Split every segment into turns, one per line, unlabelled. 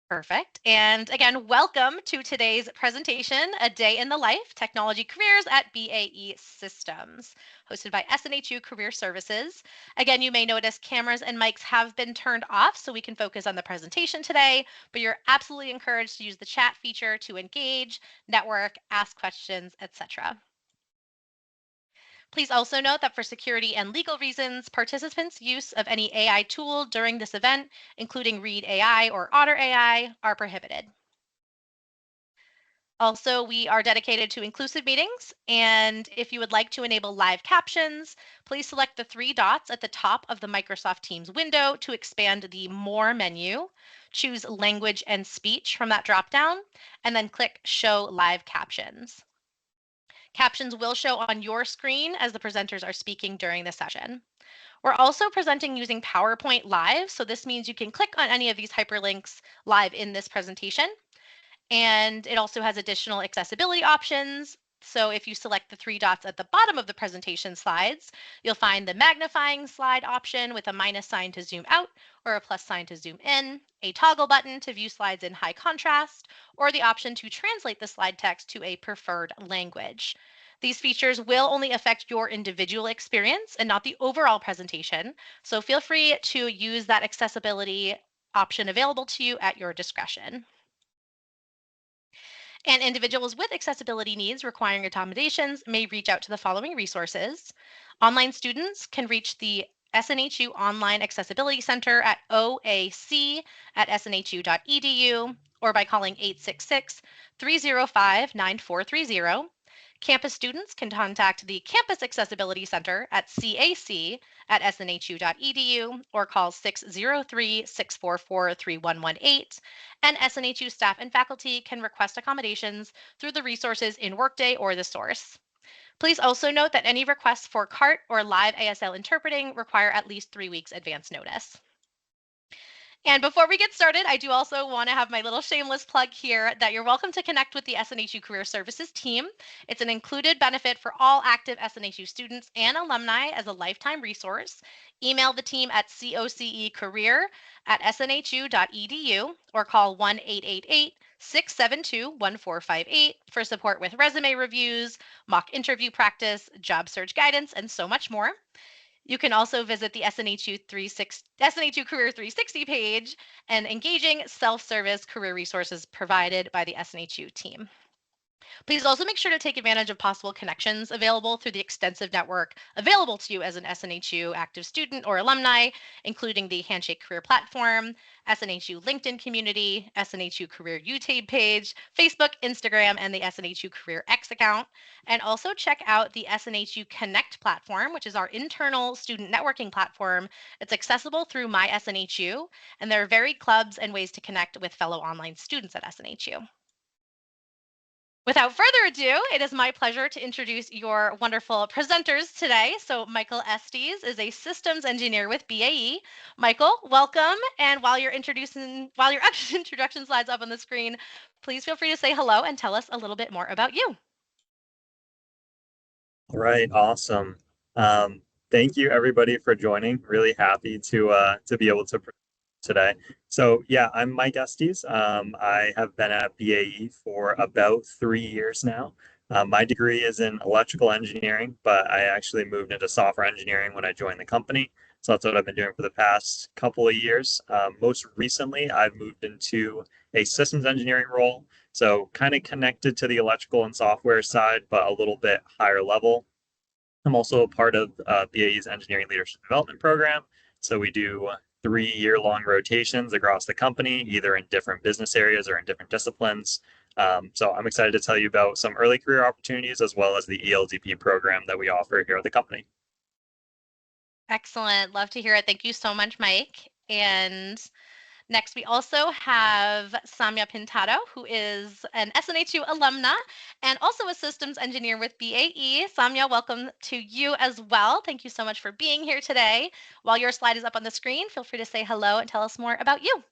Perfect. And again, welcome to today's presentation, A Day in the Life, Technology Careers at BAE Systems, hosted by SNHU Career Services. Again, you may notice cameras and mics have been turned off so we can focus on the presentation today, but you're absolutely encouraged to use the chat feature to engage, network, ask questions, etc. Please also note that for security and legal reasons, participants' use of any AI tool during this event, including Read AI or Otter AI, are prohibited. Also, we are dedicated to inclusive meetings, and if you would like to enable live captions, please select the three dots at the top of the Microsoft Teams window to expand the More menu, choose Language and Speech from that dropdown, and then click Show Live Captions. Captions will show on your screen as the presenters are speaking during the session. We're also presenting using PowerPoint Live, so this means you can click on any of these hyperlinks live in this presentation. And it also has additional accessibility options. So if you select the three dots at the bottom of the presentation slides, you'll find the magnifying slide option with a minus sign to zoom out or a plus sign to zoom in, a toggle button to view slides in high contrast, or the option to translate the slide text to a preferred language. These features will only affect your individual experience and not the overall presentation. So feel free to use that accessibility option available to you at your discretion. And individuals with accessibility needs requiring accommodations may reach out to the following resources. Online students can reach the SNHU Online Accessibility Center at oac@snhu.edu or by calling 866-305-9430. Campus students can contact the Campus Accessibility Center at cac@snhu.edu or call 603-644-3118. And SNHU staff and faculty can request accommodations through the resources in Workday or the source. Please also note that any requests for CART or live ASL interpreting require at least 3 weeks advance notice. And before we get started, I do also want to have my little shameless plug here that you're welcome to connect with the SNHU Career Services team. It's an included benefit for all active SNHU students and alumni as a lifetime resource. Email the team at cocecareer@snhu.edu or call 1-888-672-1458 for support with resume reviews, mock interview practice, job search guidance, and so much more. You can also visit the SNHU Career 360 page and engaging self-service career resources provided by the SNHU team. Please also make sure to take advantage of possible connections available through the extensive network available to you as an SNHU active student or alumni, including the Handshake Career Platform, SNHU LinkedIn community, SNHU Career YouTube page, Facebook, Instagram, and the SNHU Career X account. And also check out the SNHU Connect platform, which is our internal student networking platform. It's accessible through My SNHU, and there are varied clubs and ways to connect with fellow online students at SNHU. Without further ado, it is my pleasure to introduce your wonderful presenters today. So Michael Estes is a systems engineer with BAE. Michael, welcome. And while your introduction slides up on the screen, please feel free to say hello and tell us a little bit more about you.
All right, awesome. Thank you everybody for joining. Really happy to be able to present today. So yeah, I'm Mike Estes. I have been at BAE for about 3 years now. My degree is in electrical engineering, but I actually moved into software engineering when I joined the company. So that's what I've been doing for the past couple of years. Most recently, I've moved into a systems engineering role. So kind of connected to the electrical and software side, but a little bit higher level. I'm also a part of BAE's Engineering Leadership Development Program. So we do 3-year-long rotations across the company, either in different business areas or in different disciplines. So I'm excited to tell you about some early career opportunities as well as the ELDP program that we offer here at the company.
Excellent. Love to hear it. Thank you so much, Mike. And next, we also have Samya Pintado, who is an SNHU alumna and also a systems engineer with BAE. Samya, welcome to you as well. Thank you so much for being here today. While your slide is up on the screen, feel free to say hello and tell us more about you.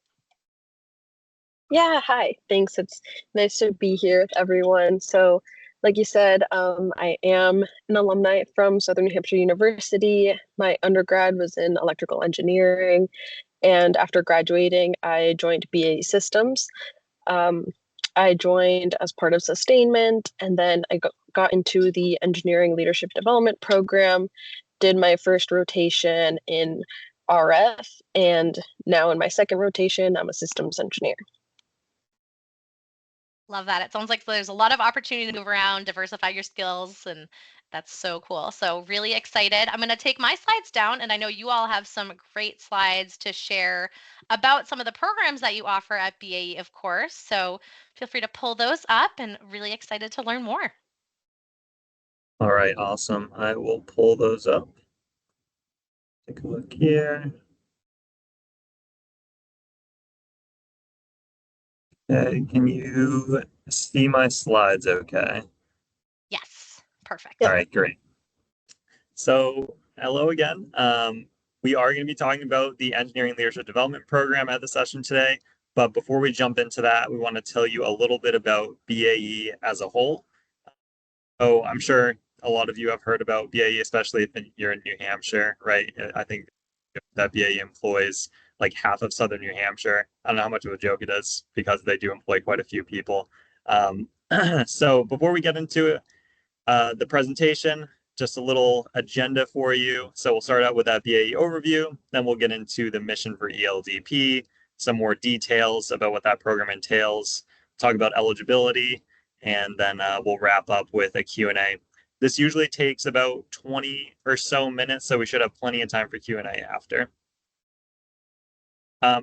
Yeah, hi. Thanks. It's nice to be here with everyone. So, like you said, I am an alumni from Southern New Hampshire University. My undergrad was in electrical engineering, And after graduating, I joined BAE Systems. Um, I joined as part of sustainment, and then I got into the engineering leadership development program, did my first rotation in RF, and now in my second rotation, I'm a systems engineer.
Love that. It sounds like there's a lot of opportunity to move around, diversify your skills, and that's so cool. So really excited. I'm going to take my slides down, and I know you all have some great slides to share about some of the programs that you offer at BAE, of course. So feel free to pull those up, and really excited to learn more.
All right, awesome. I will pull those up. Take a look here. Okay, can you see my slides okay?
Yes, perfect.
All right, great. So, hello again. We are going to be talking about the Engineering Leadership Development Program at the session today. But before we jump into that, we want to tell you a little bit about BAE as a whole. So, I'm sure a lot of you have heard about BAE, especially if you're in New Hampshire, right? I think that BAE employs like half of southern New Hampshire. I don't know how much of a joke it is because they do employ quite a few people. So, before we get into it, the presentation, just a little agenda for you. So we'll start out with that BAE overview, then we'll get into the mission for ELDP, some more details about what that program entails, talk about eligibility, and then we'll wrap up with a Q&A. This usually takes about 20 or so minutes, so we should have plenty of time for Q&A after.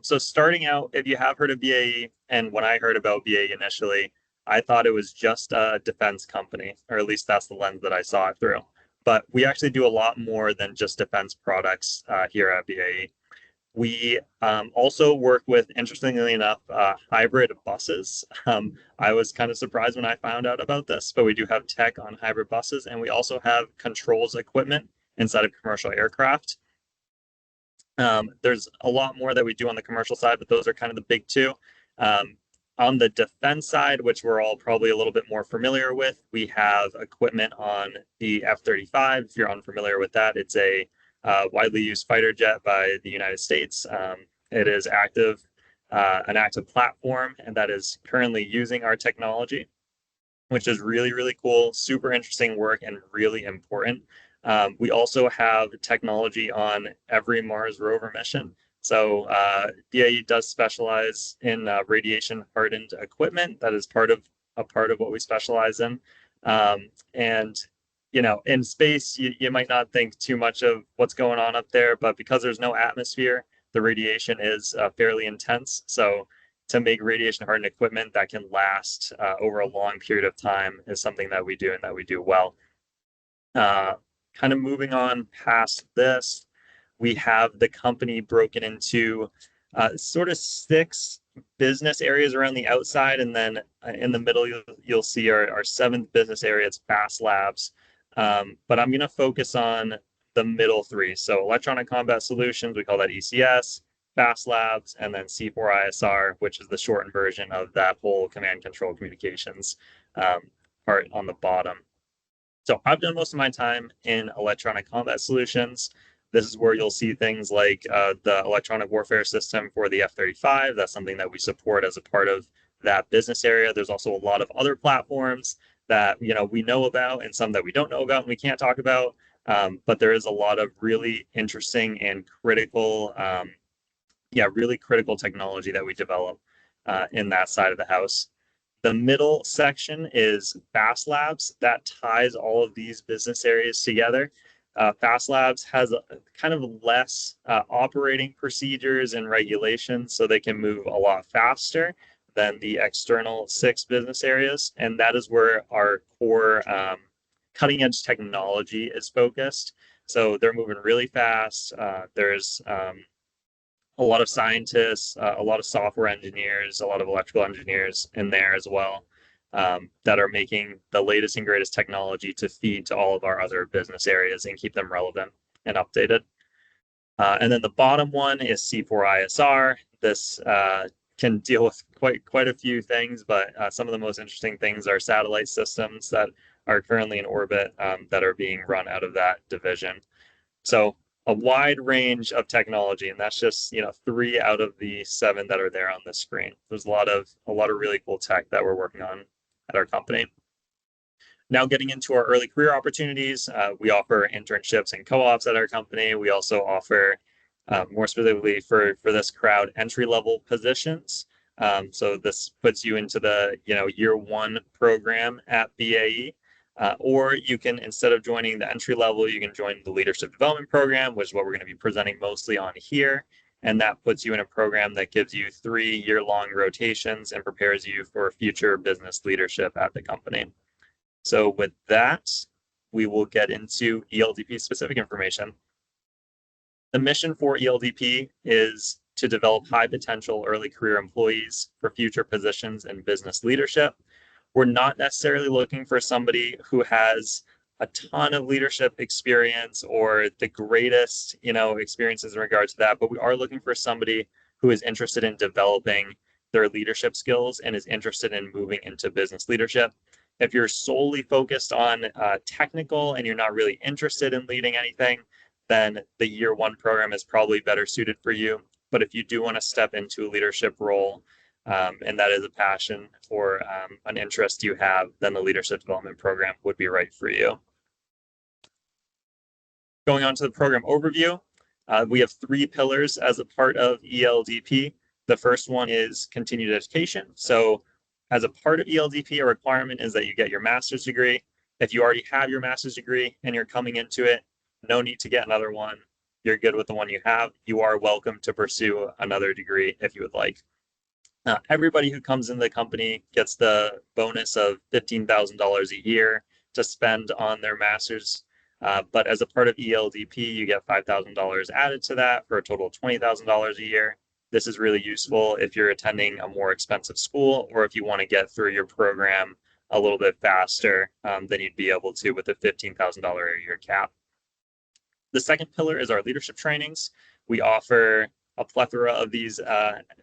So starting out, if you have heard of BAE, and when I heard about BAE initially, I thought it was just a defense company, or at least that's the lens that I saw it through. But we actually do a lot more than just defense products here at BAE. We also work with, interestingly enough, hybrid buses. I was kind of surprised when I found out about this, but we do have tech on hybrid buses, and we also have controls equipment inside of commercial aircraft. There's a lot more that we do on the commercial side, but those are kind of the big two. On the defense side, which we're all probably a little bit more familiar with, we have equipment on the F-35. If you're unfamiliar with that, it's a widely used fighter jet by the United States. It is an active platform, and that is currently using our technology, which is really, really cool, super interesting work, and really important. We also have technology on every Mars rover mission. So BAE does specialize in radiation hardened equipment. That is part of what we specialize in. And you know, in space, you might not think too much of what's going on up there, but because there's no atmosphere, the radiation is fairly intense. So to make radiation hardened equipment that can last over a long period of time is something that we do and that we do well. Kind of moving on past this, we have the company broken into sort of 6 business areas around the outside, and then in the middle you'll see our 7th business area. It's Fast Labs, but I'm going to focus on the middle 3. So electronic combat solutions, we call that ECS, Fast Labs, and then C4ISR, which is the shortened version of that whole command control communications part on the bottom. So I've done most of my time in electronic combat solutions. This is where you'll see things like the electronic warfare system for the F-35. That's something that we support as a part of that business area. There's also a lot of other platforms that we know about, and some that we don't know about and we can't talk about. But there is a lot of really interesting and critical, really critical technology that we develop in that side of the house. The middle section is Fast Labs that ties all of these business areas together. Fast Labs has kind of less operating procedures and regulations, so they can move a lot faster than the external 6 business areas. And that is where our core cutting edge technology is focused. So they're moving really fast. There's a lot of scientists, a lot of software engineers, a lot of electrical engineers in there as well, that are making the latest and greatest technology to feed to all of our other business areas and keep them relevant and updated. And then the bottom one is C4ISR. This can deal with quite a few things, but some of the most interesting things are satellite systems that are currently in orbit that are being run out of that division. So a wide range of technology, and that's just 3 out of the 7 that are there on the screen. There's a lot of really cool tech that we're working on at our company. Now, getting into our early career opportunities, we offer internships and co-ops at our company. We also offer, more specifically for this crowd, entry-level positions. So this puts you into the year 1 program at BAE. Or you can, instead of joining the entry level, you can join the leadership development program, which is what we're going to be presenting mostly on here. And that puts you in a program that gives you 3-year-long rotations and prepares you for future business leadership at the company. So with that, we will get into ELDP specific information. The mission for ELDP is to develop high potential early career employees for future positions in business leadership. We're not necessarily looking for somebody who has a ton of leadership experience or the greatest, experiences in regards to that, but we are looking for somebody who is interested in developing their leadership skills and is interested in moving into business leadership. If you're solely focused on technical and you're not really interested in leading anything, then the year 1 program is probably better suited for you. But if you do want to step into a leadership role, and that is a passion or an interest you have, then the leadership development program would be right for you. Going on to the program overview, we have 3 pillars as a part of ELDP. The first one is continued education. So as a part of ELDP, a requirement is that you get your master's degree. If you already have your master's degree and you're coming into it, no need to get another one. You're good with the one you have. You are welcome to pursue another degree if you would like. Everybody who comes into the company gets the bonus of $15,000 a year to spend on their master's. But as a part of ELDP, you get $5,000 added to that for a total of $20,000 a year. This is really useful if you're attending a more expensive school or if you want to get through your program a little bit faster than you'd be able to with a $15,000 a year cap. The second pillar is our leadership trainings. We offer a plethora of these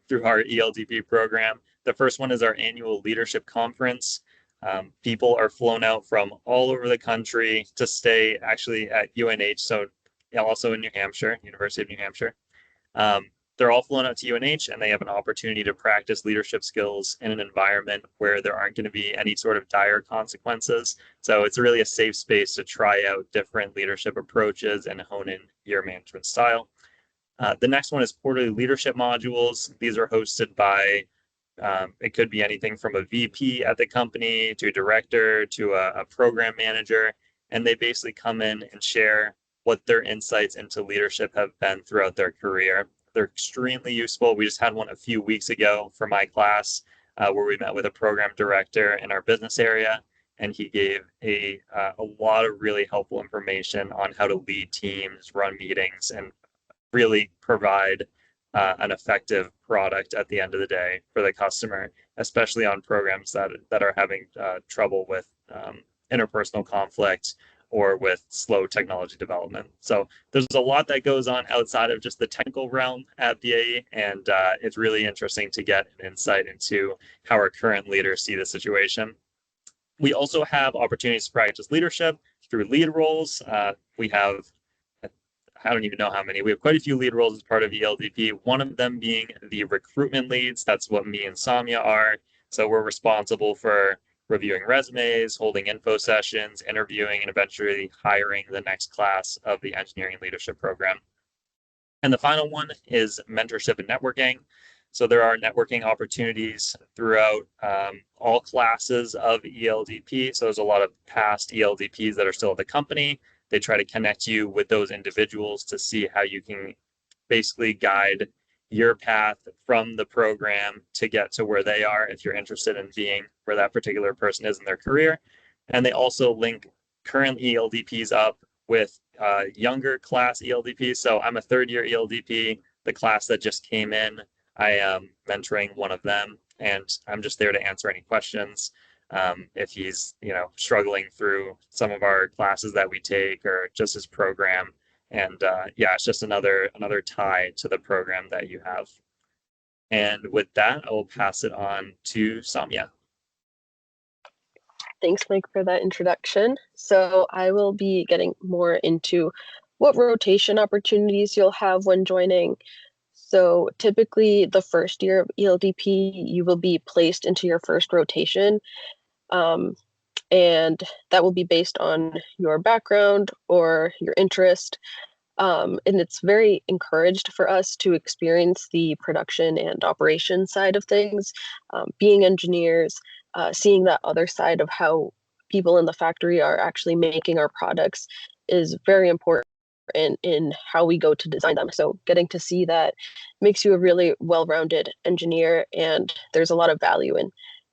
through our ELDP program. The first one is our annual leadership conference. People are flown out from all over the country to stay actually at UNH, so also in New Hampshire, University of New Hampshire. They're all flown out to UNH and they have an opportunity to practice leadership skills in an environment where there aren't going to be any sort of dire consequences. So it's really a safe space to try out different leadership approaches and hone in your management style. The next one is quarterly leadership modules. These are hosted by, it could be anything from a VP at the company to a director to a program manager. And they basically come in and share what their insights into leadership have been throughout their career. They're extremely useful. We just had one a few weeks ago for my class where we met with a program director in our business area. And he gave a lot of really helpful information on how to lead teams, run meetings, and really provide an effective product at the end of the day for the customer, especially on programs that are having trouble with interpersonal conflict or with slow technology development. So there's a lot that goes on outside of just the technical realm at BAE, and it's really interesting to get an insight into how our current leaders see the situation. We also have opportunities to practice leadership through lead roles. We have, I don't even know how many. We have quite a few lead roles as part of ELDP, one of them being the recruitment leads. That's what me and Samya are. So we're responsible for reviewing resumes, holding info sessions, interviewing, and eventually hiring the next class of the engineering leadership program. And the final one is mentorship and networking. So there are networking opportunities throughout all classes of ELDP. So there's a lot of past ELDPs that are still at the company. They try to connect you with those individuals to see how you can basically guide your path from the program to get to where they are if you're interested in being where that particular person is in their career. And they also link current ELDPs up with younger class ELDPs. So I'm a 3rd-year ELDP. The class that just came in, I am mentoring one of them, and I'm just there to answer any questions. If he's struggling through some of our classes that we take or just his program. And yeah, it's just another tie to the program that you have. And with that, I will pass it on to Samya.
Thanks, Mike, for that introduction. So I will be getting more into what rotation opportunities you'll have when joining. So typically the first year of ELDP, you will be placed into your first rotation. And that will be based on your background or your interest. And it's very encouraged for us to experience the production and operation side of things, being engineers, seeing that other side of how people in the factory are actually making our products is very important in how we go to design them. So getting to see that makes you a really well-rounded engineer, and there's a lot of value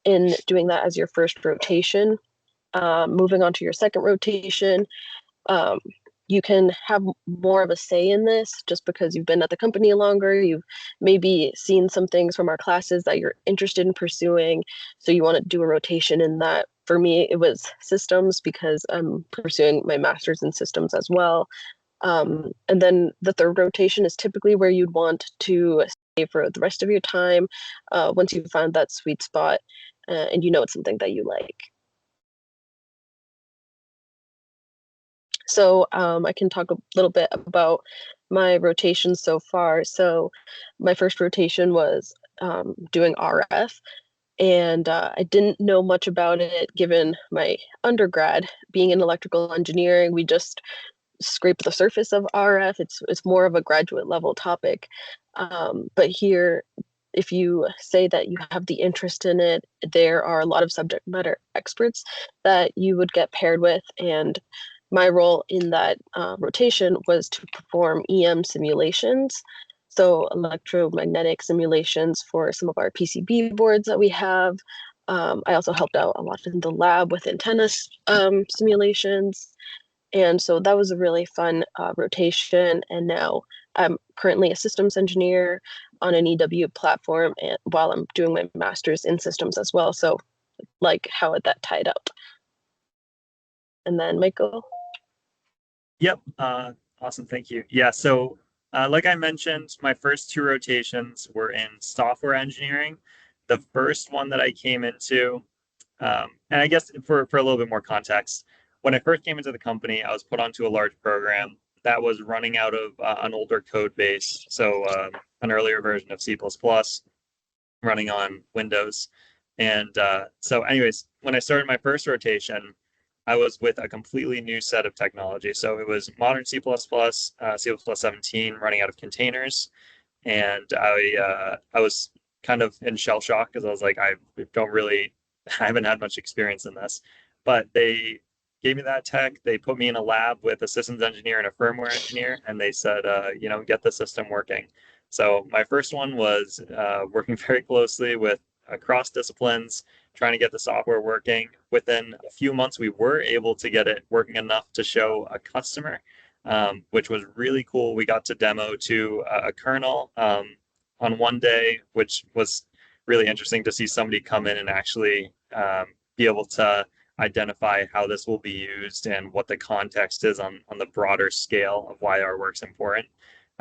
in doing that as your first rotation. Moving on to your second rotation, um, you can have more of a say in this just because you've been at the company longer. You've maybe seen some things from our classes that you're interested in pursuing, so you want to do a rotation in that. For me, it was systems because I'm pursuing my master's in systems as well. And then the third rotation is typically where you'd want to stay for the rest of your time once you've found that sweet spot and you know it's something that you like. So I can talk a little bit about my rotations so far. So my first rotation was doing RF, and I didn't know much about it given my undergrad. Being in electrical engineering, we just scrape the surface of RF. It's more of a graduate level topic. But here, if you say that you have the interest in it, there are a lot of subject matter experts that you would get paired with. And my role in that rotation was to perform EM simulations. So electromagnetic simulations for some of our PCB boards that we have. I also helped out a lot in the lab with antenna simulations. And so that was a really fun rotation. And now I'm currently a systems engineer on an EW platform, and while I'm doing my master's in systems as well. So like how that tied up. And then Michael.
Yep. Awesome. Thank you. Yeah. So, like I mentioned, my first two rotations were in software engineering. The first one that I came into, and I guess for a little bit more context, when I first came into the company, I was put onto a large program that was running out of an older code base. So, an earlier version of C++ running on Windows. And so, anyways, when I started my first rotation, I was with a completely new set of technology. So it was modern C++, C++ 17 running out of containers. And I was kind of in shell shock because I was like, I haven't had much experience in this. But they gave me that tech. They put me in a lab with a systems engineer and a firmware engineer, and they said, get the system working. So my first one was working very closely with across disciplines, trying to get the software working. Within a few months, we were able to get it working enough to show a customer, which was really cool. We got to demo to a kernel on one day, which was really interesting to see somebody come in and actually be able to identify how this will be used and what the context is on the broader scale of why our work's important.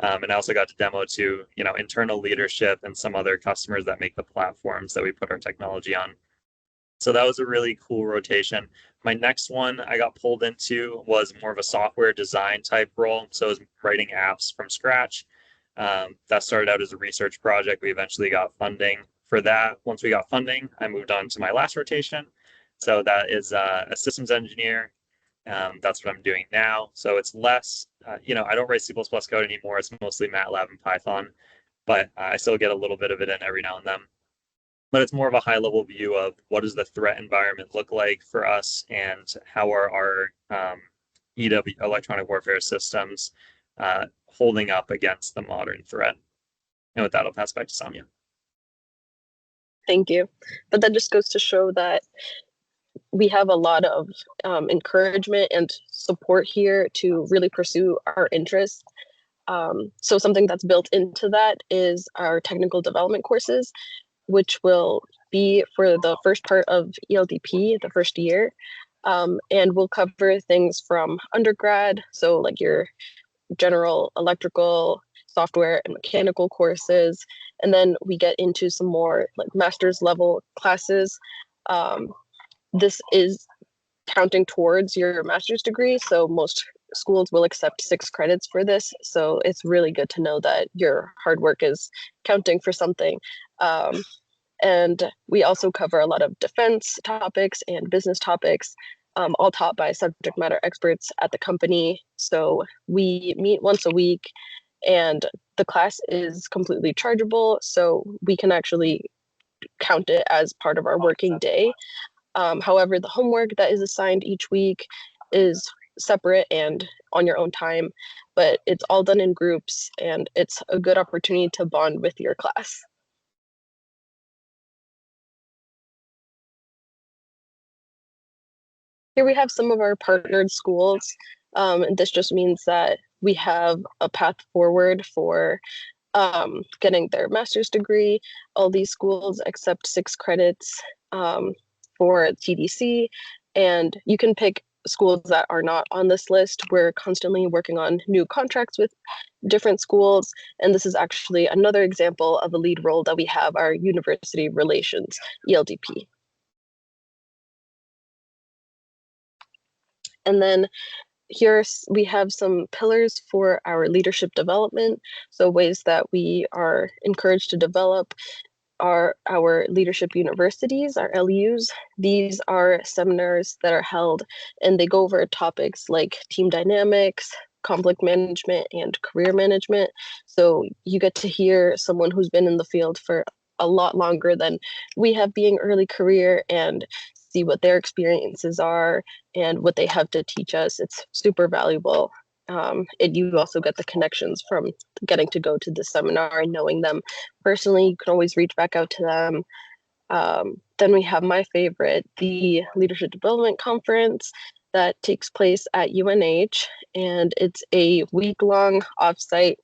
And I also got to demo to, internal leadership and some other customers that make the platforms that we put our technology on. So that was a really cool rotation. My next one I got pulled into was more of a software design type role. So I was writing apps from scratch. That started out as a research project. We eventually got funding for that. Once we got funding, I moved on to my last rotation. So that is a systems engineer. That's what I'm doing now. So it's less, I don't write C++ code anymore. It's mostly MATLAB and Python, but I still get a little bit of it in every now and then. But it's more of a high level view of what does the threat environment look like for us and how are our EW electronic warfare systems holding up against the modern threat. And with that, I'll pass back to Samia.
Thank you. But that just goes to show that we have a lot of encouragement and support here to really pursue our interests. So something that's built into that is our technical development courses, which will be for the first part of ELDP, the first year. And we'll cover things from undergrad, so like your general electrical, software, and mechanical courses. And then we get into some more like master's level classes. This is counting towards your master's degree. So most schools will accept 6 credits for this, so it's really good to know that your hard work is counting for something. And we also cover a lot of defense topics and business topics, all taught by subject matter experts at the company. So we meet once a week, and the class is completely chargeable, so we can actually count it as part of our working day. However, the homework that is assigned each week is separate and on your own time, but it's all done in groups, and it's a good opportunity to bond with your class. Here we have some of our partnered schools, and this just means that we have a path forward for getting their master's degree. All these schools accept 6 credits for TDC, and you can pick schools that are not on this list. We're constantly working on new contracts with different schools, and this is actually another example of a lead role that we have, our university relations, ELDP. And then here we have some pillars for our leadership development. So ways that we are encouraged to develop are our leadership universities, our LUs. These are seminars that are held, and they go over topics like team dynamics, conflict management, and career management. So you get to hear someone who's been in the field for a lot longer than we have, being early career, and see what their experiences are and what they have to teach us. It's super valuable. And you also get the connections from getting to go to the seminar and knowing them personally. You can always reach back out to them. Then we have my favorite, the Leadership Development Conference that takes place at UNH, and it's a week-long offsite,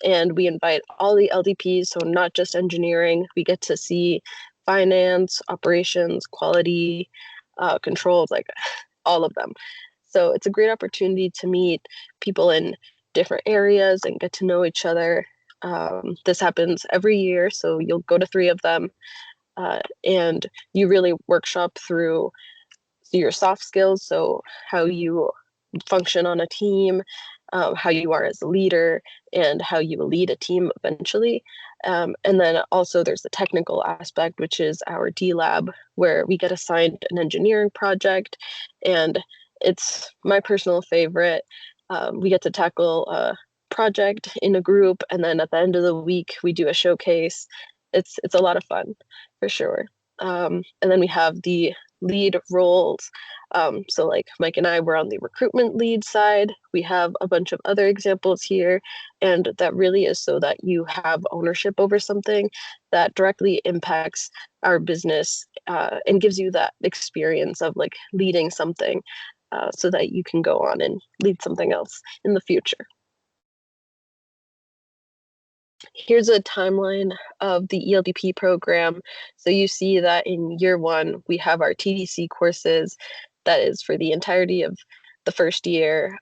and we invite all the LDPs, so not just engineering. We get to see finance, operations, quality, controls, like all of them. So it's a great opportunity to meet people in different areas and get to know each other. This happens every year, so you'll go to 3 of them, and you really workshop through your soft skills, so how you function on a team, how you are as a leader, and how you will lead a team eventually. And then also there's the technical aspect, which is our D Lab, where we get assigned an engineering project, and it's my personal favorite. We get to tackle a project in a group, and then at the end of the week, we do a showcase. It's a lot of fun, for sure. And then we have the lead roles. So like Mike and I were on the recruitment lead side. We have a bunch of other examples here, and that really is so that you have ownership over something that directly impacts our business, and gives you that experience of like leading something, so that you can go on and lead something else in the future. Here's a timeline of the ELDP program. So you see that in year 1, we have our TDC courses. That is for the entirety of the first year.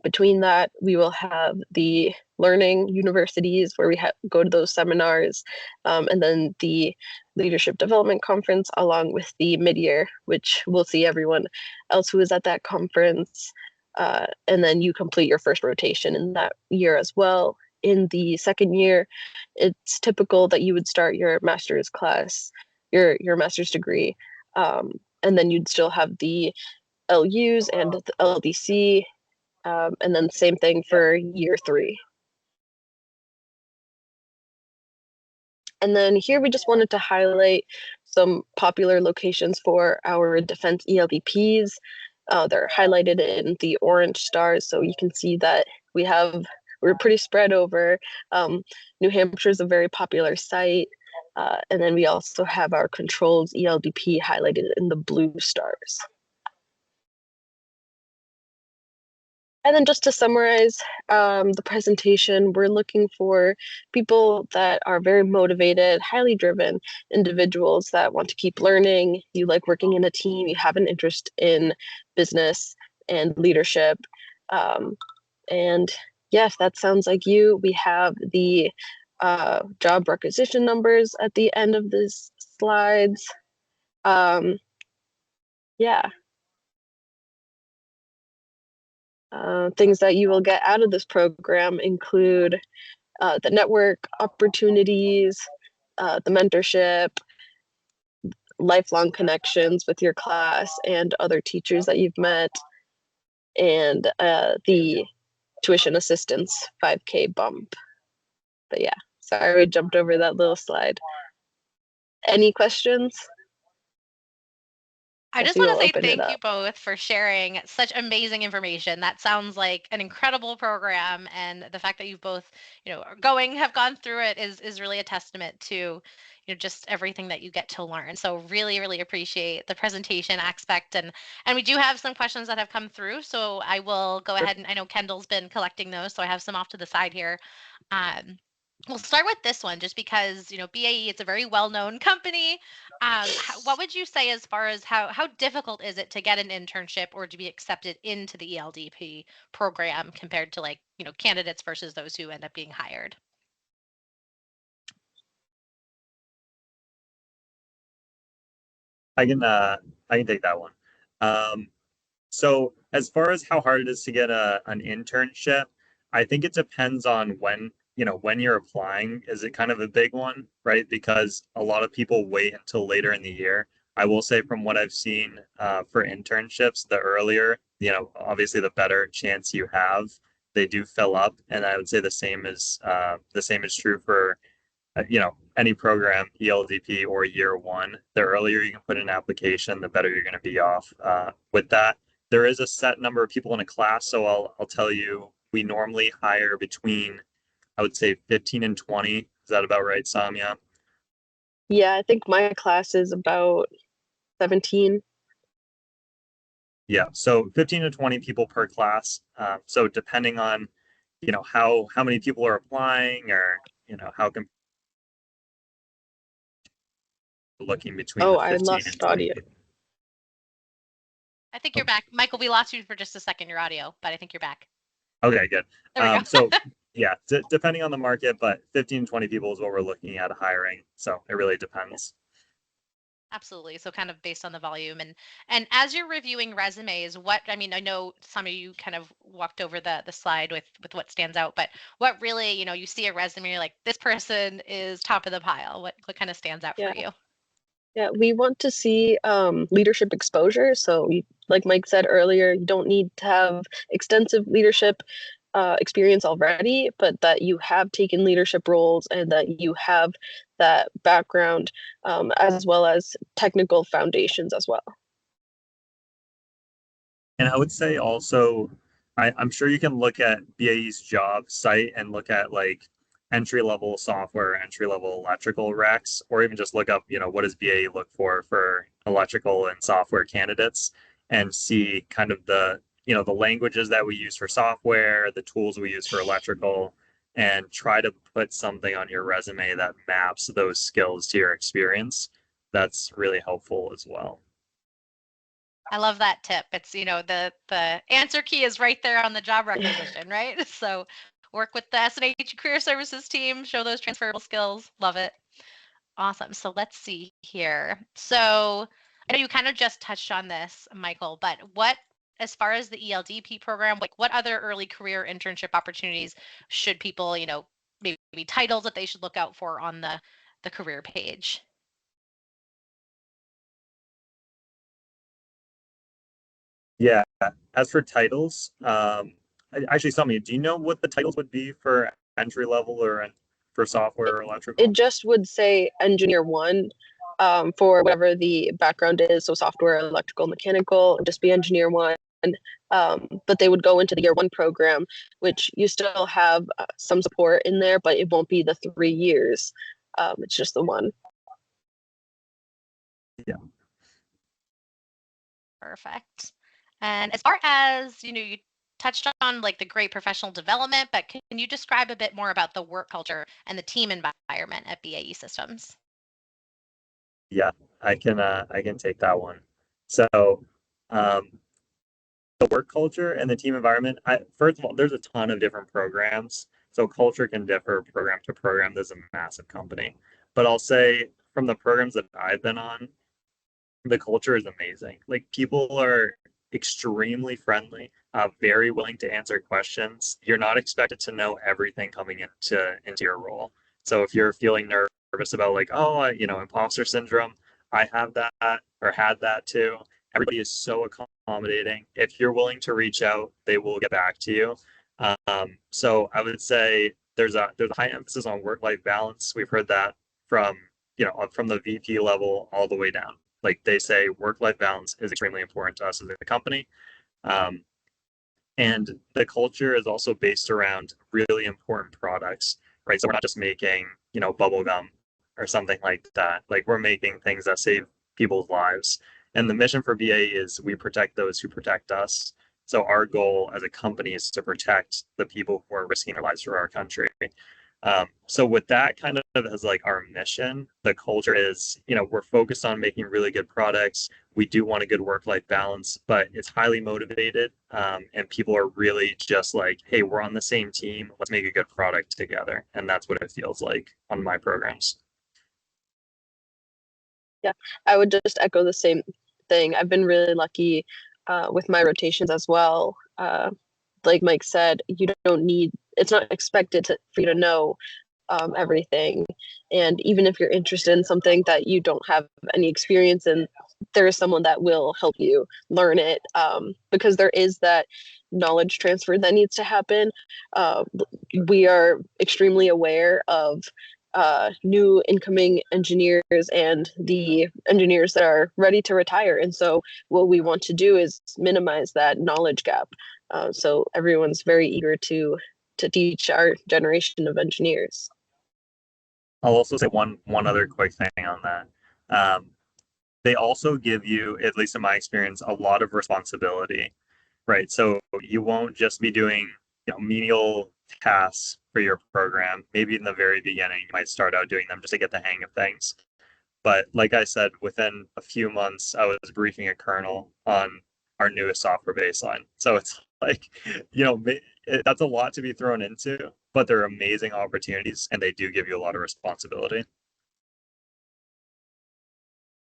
Between that, we will have the learning universities where we go to those seminars, and then the leadership development conference along with the mid-year, which we'll see everyone else who is at that conference. And then you complete your first rotation in that year as well. In the second year, it's typical that you would start your master's class, your master's degree, and then you'd still have the LUs and the LDC, and then same thing for year 3. And then here we just wanted to highlight some popular locations for our defense ELDPs. They're highlighted in the orange stars, so you can see that we're pretty spread over. New Hampshire is a very popular site. And then we also have our controls ELDP highlighted in the blue stars. And then just to summarize the presentation, we're looking for people that are very motivated, highly driven individuals that want to keep learning. You like working in a team, you have an interest in business and leadership. And yeah, if that sounds like you, we have the job requisition numbers at the end of this slides. Yeah. Things that you will get out of this program include the network opportunities, the mentorship, lifelong connections with your class and other teachers that you've met, and the tuition assistance 5K bump. But yeah, sorry we jumped over that little slide. Any questions?
I
Guess
just
we
want
will
to say
open it
thank you
up.
both for sharing such amazing information. That sounds like an incredible program, and the fact that you've both, are have gone through it is really a testament to, just everything that you get to learn. So really, really appreciate the presentation aspect, and we do have some questions that have come through. So I will go ahead, and I know Kendall's been collecting those, so I have some off to the side here. Um, we'll start with this one just because, BAE, it's a very well-known company. What would you say as far as how difficult is it to get an internship or to be accepted into the ELDP program compared to, like, candidates versus those who end up being hired?
I can take that one. So as far as how hard it is to get an internship, I think it depends on when you're applying. Is it kind of a big one, right? Because a lot of people wait until later in the year. I will say from what I've seen for internships, the earlier, obviously the better chance you have. They do fill up, and I would say the same is true for any program, ELDP or year one. The earlier you can put in an application, the better you're going to be off with that. There is a set number of people in a class, so I'll tell you, we normally hire between, I would say, 15 and 20. Is that about right, Samya?
Yeah, I think my class is about 17.
Yeah, so 15 to 20 people per class. So depending on, how many people are applying, or how looking between
Oh,
the
I
15 and
lost
20
audio.
people.
I think you're back. Michael, we lost you for just a second, your audio, but I think you're back.
Okay, good.
There we go.
So yeah, depending on the market, but 15 to 20 people is what we're looking at hiring. So it really depends.
Absolutely. So kind of based on the volume, and as you're reviewing resumes, I know some of you kind of walked over the slide with what stands out, but what really, you see a resume, you're like, this person is top of the pile. What kind of stands out for
Yeah.
you?
Yeah, we want to see leadership exposure. So, like Mike said earlier, you don't need to have extensive leadership experience already, but that you have taken leadership roles and that you have that background, as well as technical foundations as well.
And I would say also, I'm sure you can look at BAE's job site and look at like entry level software, entry level electrical recs, or even just look up, what does BAE look for electrical and software candidates, and see kind of the languages that we use for software, the tools we use for electrical, and try to put something on your resume that maps those skills to your experience. That's really helpful as well.
I love that tip. It's, the answer key is right there on the job requisition, right? So work with the SNHU Career Services team, show those transferable skills. Love it. Awesome. So let's see here. So I know you kind of just touched on this, Michael, but as far as the ELDP program, like what other early career internship opportunities should people, maybe titles that they should look out for on the career page?
Yeah. As for titles, actually, Sammy, do you know what the titles would be for entry level or for software or
It
electrical?
just would say engineer one for whatever the background is. So software, electrical, mechanical, just be engineer one. But they would go into the year one program, which you still have some support in there, but it won't be the 3 years. It's just the one.
Yeah.
Perfect. And as far as, you touched on like the great professional development, but can you describe a bit more about the work culture and the team environment at BAE Systems?
Yeah, I can take that one. So, um, the work culture and the team environment, first of all, there's a ton of different programs. So culture can differ program to program. There's a massive company. But I'll say from the programs that I've been on, the culture is amazing. Like people are extremely friendly. very willing to answer questions. You're not expected to know everything coming into your role. So if you're feeling nervous about like, oh, imposter syndrome, I have that or had that too. Everybody is so accommodating. If you're willing to reach out, they will get back to you. So I would say there's a high emphasis on work-life balance. We've heard that from from the VP level all the way down. Like they say, work-life balance is extremely important to us as a company. Um, and the culture is also based around really important products, right? So we're not just making, bubble gum or something like that. Like we're making things that save people's lives. And the mission for BAE is we protect those who protect us. So our goal as a company is to protect the people who are risking their lives for our country. So with that kind of as like our mission, the culture is, we're focused on making really good products. We do want a good work-life balance, but it's highly motivated. And people are really just like, hey, we're on the same team. Let's make a good product together. And that's what it feels like on my programs.
Yeah, I would just echo the same thing. I've been really lucky with my rotations as well. Like Mike said, you don't need, it's not expected for you to know everything. And even if you're interested in something that you don't have any experience in, there is someone that will help you learn it, because there is that knowledge transfer that needs to happen. We are extremely aware of new incoming engineers and the engineers that are ready to retire. And so what we want to do is minimize that knowledge gap. So everyone's very eager to teach our generation of engineers.
I'll also say one other quick thing on that. They also give you, at least in my experience, a lot of responsibility, right? So you won't just be doing, menial tasks for your program. Maybe in the very beginning, you might start out doing them just to get the hang of things. But like I said, within a few months, I was briefing a kernel on our newest software baseline. So it's like, that's a lot to be thrown into, but they're amazing opportunities and they do give you a lot of responsibility.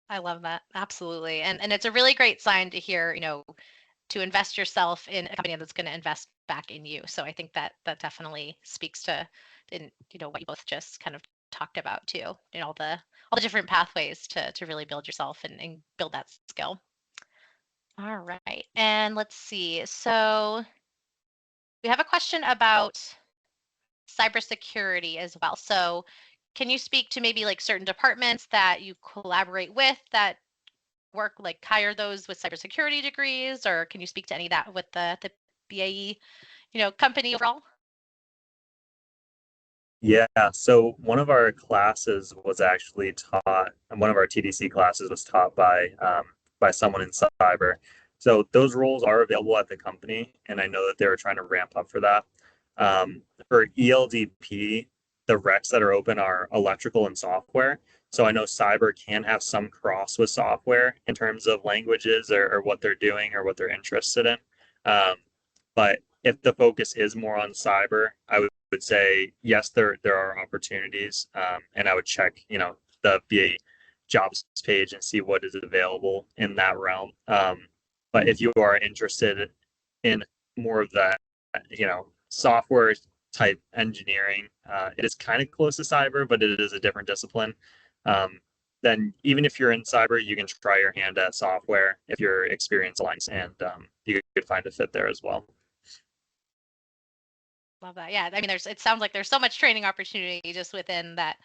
I love that. Absolutely. And it's a really great sign to hear, to invest yourself in a company that's going to invest back in you. So I think that definitely speaks to, what you both just kind of talked about too, all the different pathways to really build yourself and build that skill. All right. And let's see. So we have a question about cybersecurity as well. So can you speak to maybe like certain departments that you collaborate with that work, like hire those with cybersecurity degrees, or can you speak to any of that with the BAE, company overall?
Yeah, so one of our classes was actually taught, and one of our TDC classes was taught by someone in cyber. So those roles are available at the company, and I know that they were trying to ramp up for that. For ELDP, the recs that are open are electrical and software. So I know cyber can have some cross with software in terms of languages or what they're doing or what they're interested in. Um, but if the focus is more on cyber, I would say yes, there are opportunities, and I would check the BA jobs page and see what is available in that realm. But if you are interested in more of that, software type engineering, it is kind of close to cyber, but it is a different discipline. Then even if you're in cyber, you can try your hand at software if your experience aligns, and you could find a fit there as well.
Love that. Yeah. I mean, it sounds like there's so much training opportunity just within that,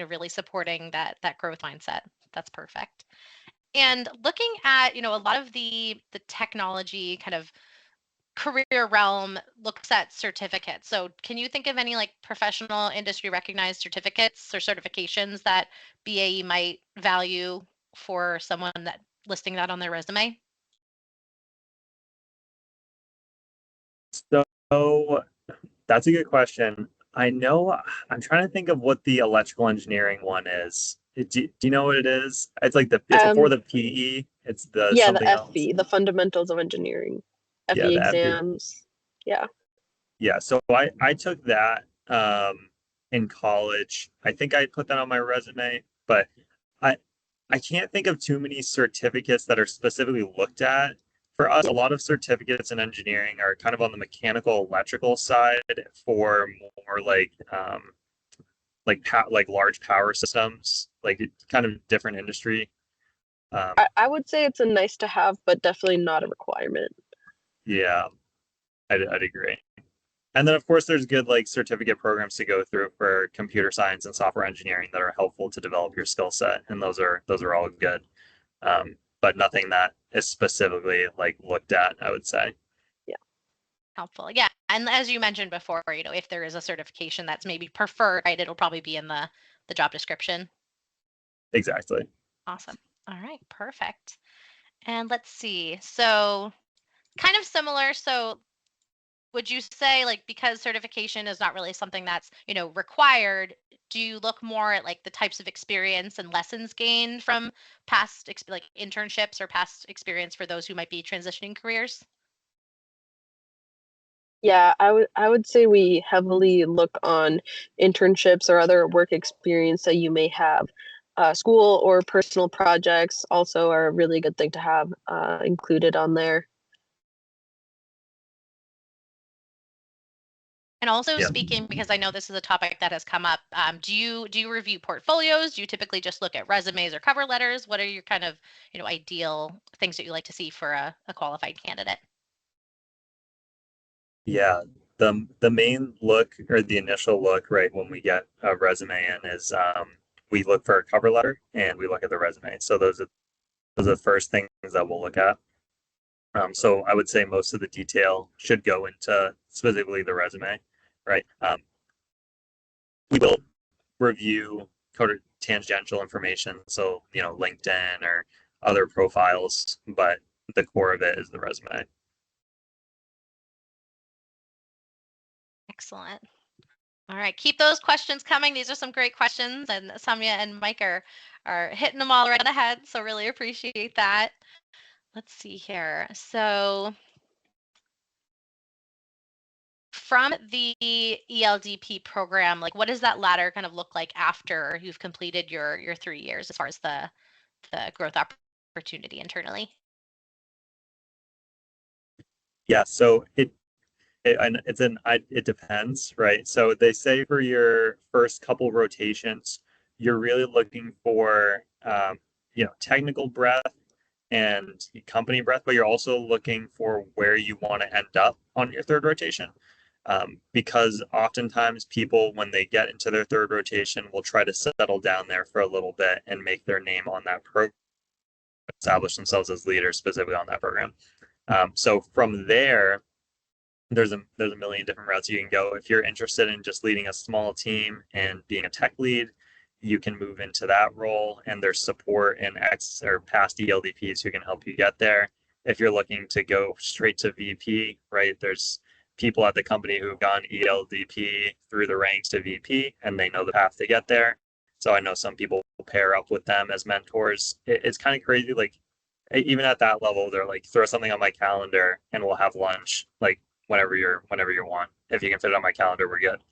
really supporting that growth mindset. That's perfect. And looking at, a lot of the technology kind of career realm looks at certificates. So can you think of any like professional industry recognized certificates or certifications that BAE might value for someone that listing that on their resume?
So that's a good question. I know I'm trying to think of what the electrical engineering one is. Do you know what it is? It's like it's before the PE. It's the
Yeah, the
something else.
FE, the Fundamentals of Engineering,
Yeah,
FE
the FE.
exams. Yeah.
Yeah, so I took that in college. I think I put that on my resume, but I I can't think of too many certificates that are specifically looked at For us, a lot of certificates in engineering are kind of on the mechanical electrical side for more like large power systems, like kind of different industry.
I would say it's a nice to have, but definitely not a requirement.
Yeah, I'd agree. And then of course there's good like certificate programs to go through for computer science and software engineering that are helpful to develop your skill set, and those are all good. But nothing that is specifically like looked at, I would say.
Yeah.
Helpful. Yeah. And as you mentioned before, if there is a certification that's maybe preferred, right, it'll probably be in the job description.
Exactly.
Awesome. All right, perfect. And let's see. So kind of similar. So would you say, like, because certification is not really something that's, required, do you look more at like the types of experience and lessons gained from past like internships or past experience for those who might be transitioning careers?
Yeah, I would say we heavily look on internships or other work experience that you may have. School or personal projects also are a really good thing to have included on there.
And also
Yeah.
speaking, because I know this is a topic that has come up, do you review portfolios? Do you typically just look at resumes or cover letters? What are your kind of ideal things that you like to see for a qualified candidate?
Yeah. The main look or the initial look, right, when we get a resume in is we look for a cover letter and we look at the resume. So those are the first things that we'll look at. So I would say most of the detail should go into specifically the resume, right? We will review code tangential information, so LinkedIn or other profiles, but the core of it is the resume.
Excellent. All right, keep those questions coming. These are some great questions, and Samya and Mike are hitting them all right on the head. So really appreciate that. Let's see here. So from the ELDP program, like what does that ladder kind of look like after you've completed your 3 years as far as the growth opportunity internally?
Yeah, so it depends, right? So they say for your first couple rotations, you're really looking for technical breadth and company breadth, but you're also looking for where you want to end up on your third rotation. Because oftentimes people, when they get into their third rotation, will try to settle down there for a little bit and make their name on that program, establish themselves as leaders specifically on that program. So from there, there's a million different routes you can go. If you're interested in just leading a small team and being a tech lead, you can move into that role, and there's support and ex or past ELDPs who can help you get there. If you're looking to go straight to VP, right, there's people at the company who've gone ELDP through the ranks to VP and they know the path to get there. So I know some people pair up with them as mentors. It's kind of crazy. Like even at that level, they're like, throw something on my calendar and we'll have lunch. Like whenever you want. If you can fit it on my calendar, we're good.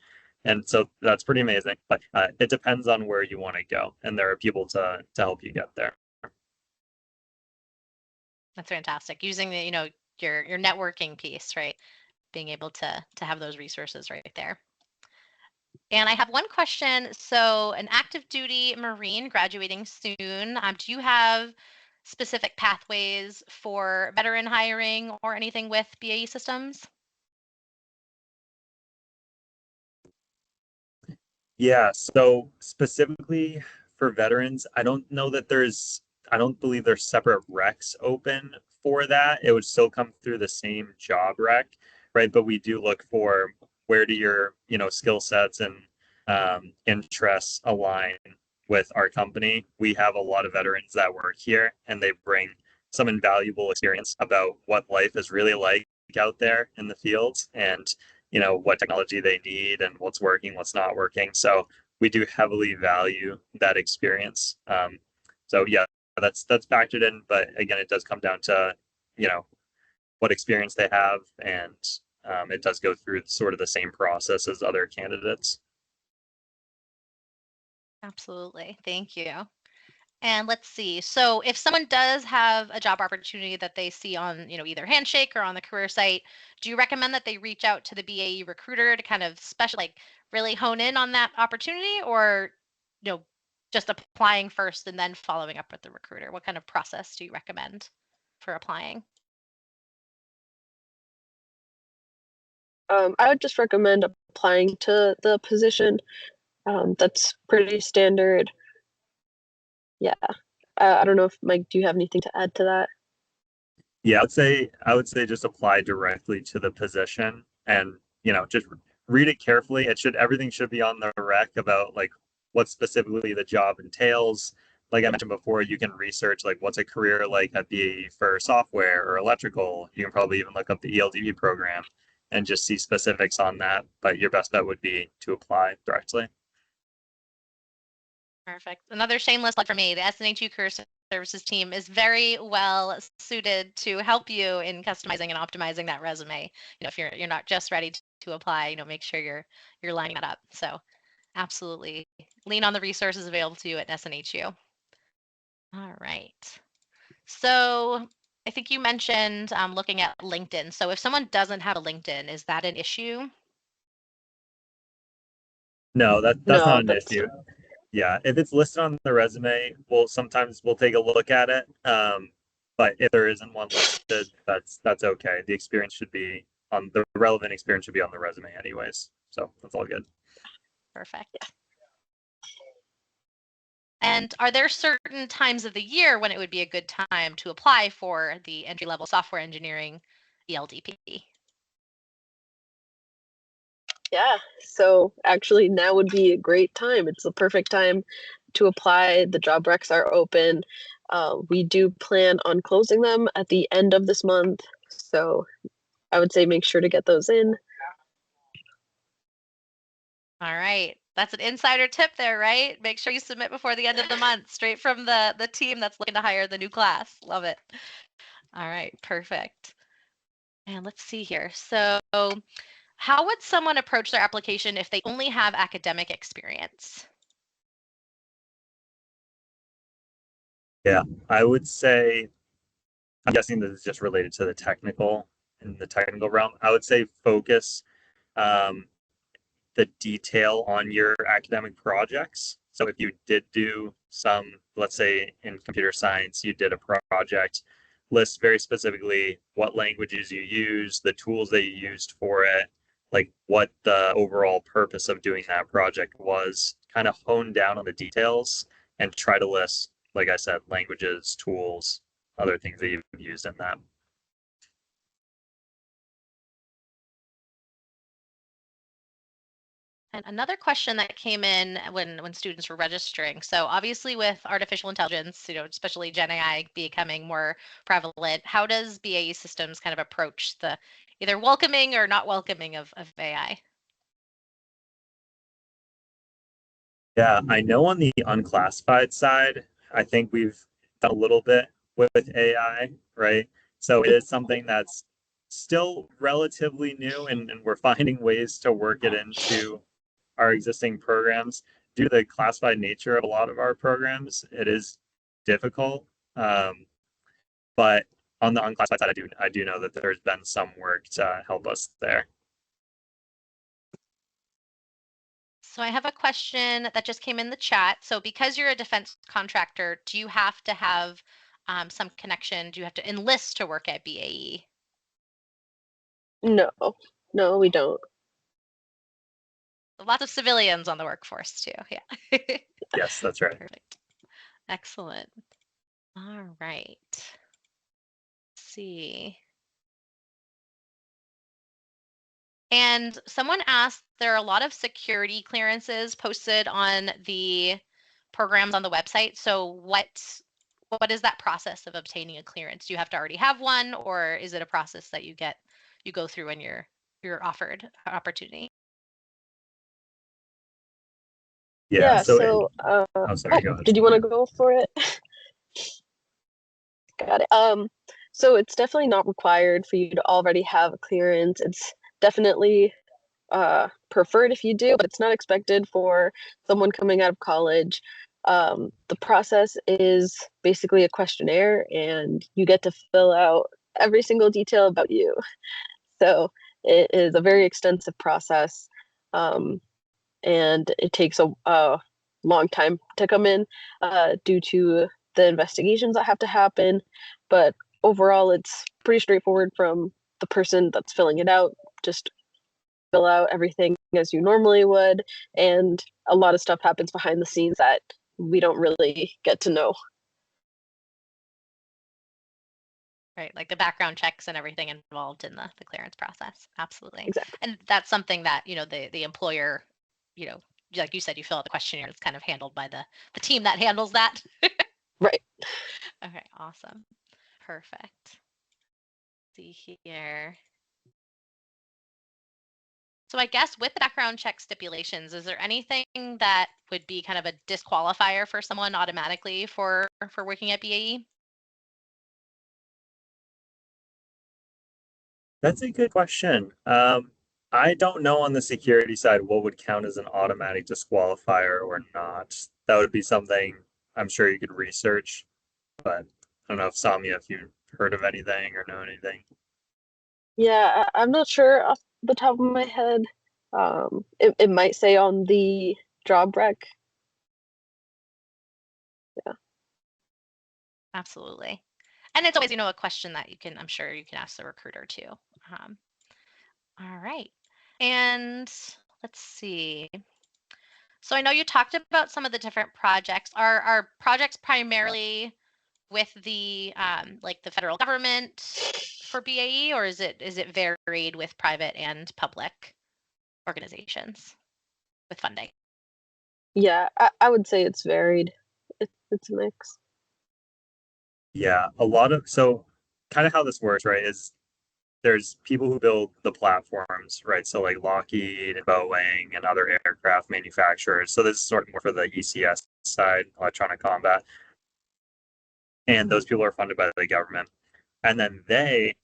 And so that's pretty amazing. But it depends on where you want to go, and there are people to help you get there.
That's fantastic. Using the your networking piece, right? Being able to have those resources right there. And I have one question. So, an active duty Marine graduating soon, do you have specific pathways for veteran hiring or anything with BAE systems?
Yeah. So specifically for veterans, I don't believe there's separate recs open for that. It would still come through the same job rec, right? But we do look for where do your, skill sets and interests align with our company. We have a lot of veterans that work here and they bring some invaluable experience about what life is really like out there in the fields and what technology they need and what's working, what's not working. So we do heavily value that experience. So yeah, that's factored in, but again, it does come down to you know what experience they have, and it does go through sort of the same process as other candidates.
Absolutely. Thank you. And let's see. So if someone does have a job opportunity that they see on, either Handshake or on the career site, do you recommend that they reach out to the BAE recruiter to kind of really hone in on that opportunity, or, just applying first and then following up with the recruiter? What kind of process do you recommend for applying?
I would just recommend applying to the position. That's pretty standard. Yeah. I don't know if Mike, do you have anything to add to that?
Yeah, I would say just apply directly to the position and, just read it carefully. Everything should be on the rec about like what specifically the job entails. Like I mentioned before, you can research like what's a career like at BAE for software or electrical. You can probably even look up the ELDB program and just see specifics on that. But your best bet would be to apply directly.
Perfect. Another shameless plug for me. The SNHU Career Services team is very well suited to help you in customizing and optimizing that resume. If you're not just ready to apply, make sure you're lining that up. So absolutely lean on the resources available to you at SNHU. All right. So I think you mentioned looking at LinkedIn. So if someone doesn't have a LinkedIn, is that an issue?
No, that's not
No,
an
that's
issue. Yeah, if it's listed on the resume, sometimes we'll take a look at it. But if there isn't one listed, that's okay. The relevant experience should be on the resume anyways. So that's all good.
Perfect. And are there certain times of the year when it would be a good time to apply for the entry-level software engineering ELDP?
Yeah. So actually now would be a great time. It's the perfect time to apply. The job recs are open. We do plan on closing them at the end of this month. So I would say make sure to get those in.
All right. That's an insider tip there, right? Make sure you submit before the end of the month, straight from the team that's looking to hire the new class. Love it. All right, perfect. And let's see here. So, how would someone approach their application if they only have academic experience?
Yeah, I would say I'm guessing this is just related to the technical realm. I would say focus um, the detail on your academic projects. So if you did do some, let's say in computer science, you did a project, list very specifically what languages you used, the tools that you used for it, like what the overall purpose of doing that project was, kind of hone down on the details and try to list, like I said, languages, tools, other things that you've used in that.
And another question that came in when students were registering. So obviously with artificial intelligence, especially Gen AI becoming more prevalent, how does BAE Systems kind of approach the either welcoming or not welcoming of AI?
Yeah, I know on the unclassified side, I think we've done a little bit with AI, right? So it is something that's still relatively new, and we're finding ways to work it into our existing programs. Due to the classified nature of a lot of our programs, it is difficult. But on the unclassified side, I do know that there's been some work to help us there.
So I have a question that just came in the chat. So because you're a defense contractor, do you have to have some connection? Do you have to enlist to work at BAE?
No, no, we don't.
Lots of civilians on the workforce too. Yeah.
Yes, that's right.
Perfect. Excellent. All right. Let's see. And someone asked, there are a lot of security clearances posted on the programs on the website. So what is that process of obtaining a clearance? Do you have to already have one, or is it a process that you go through when you're offered an opportunity?
Yeah.
Yeah. So,
Oh, sorry. Go ahead.
did you want to go for it? Got it. So it's definitely not required for you to already have a clearance. It's definitely preferred if you do, but it's not expected for someone coming out of college. The process is basically a questionnaire, and you get to fill out every single detail about you. So it is a very extensive process, and it takes a long time to come in due to the investigations that have to happen. But overall, it's pretty straightforward from the person that's filling it out. Just fill out everything as you normally would, and a lot of stuff happens behind the scenes that we don't really get to know.
Right, like the background checks and everything involved in the clearance process. Absolutely.
Exactly.
And that's something that, the employer, like you said, you fill out the questionnaire. It's kind of handled by the team that handles that.
Right.
Okay, awesome. Perfect. See here. So I guess with the background check stipulations, is there anything that would be kind of a disqualifier for someone automatically for working at BAE?
That's a good question. I don't know on the security side what would count as an automatic disqualifier or not. That would be something I'm sure you could research, but I don't know if Samia, if you've heard of anything or know anything.
Yeah, I'm not sure off the top of my head. It might say on the job rec. Yeah.
Absolutely. And it's always, a question that I'm sure you can ask the recruiter too. All right. And let's see. So I know you talked about some of the different projects. Are projects primarily with the like the federal government for BAE, or is it varied with private and public organizations with funding?
Yeah, I would say it's varied. It's a mix.
Yeah, so kind of how this works, right, is there's people who build the platforms, right? So like Lockheed and Boeing and other aircraft manufacturers. So this is sort of more for the ECS side, electronic combat. And those people are funded by the government. And then they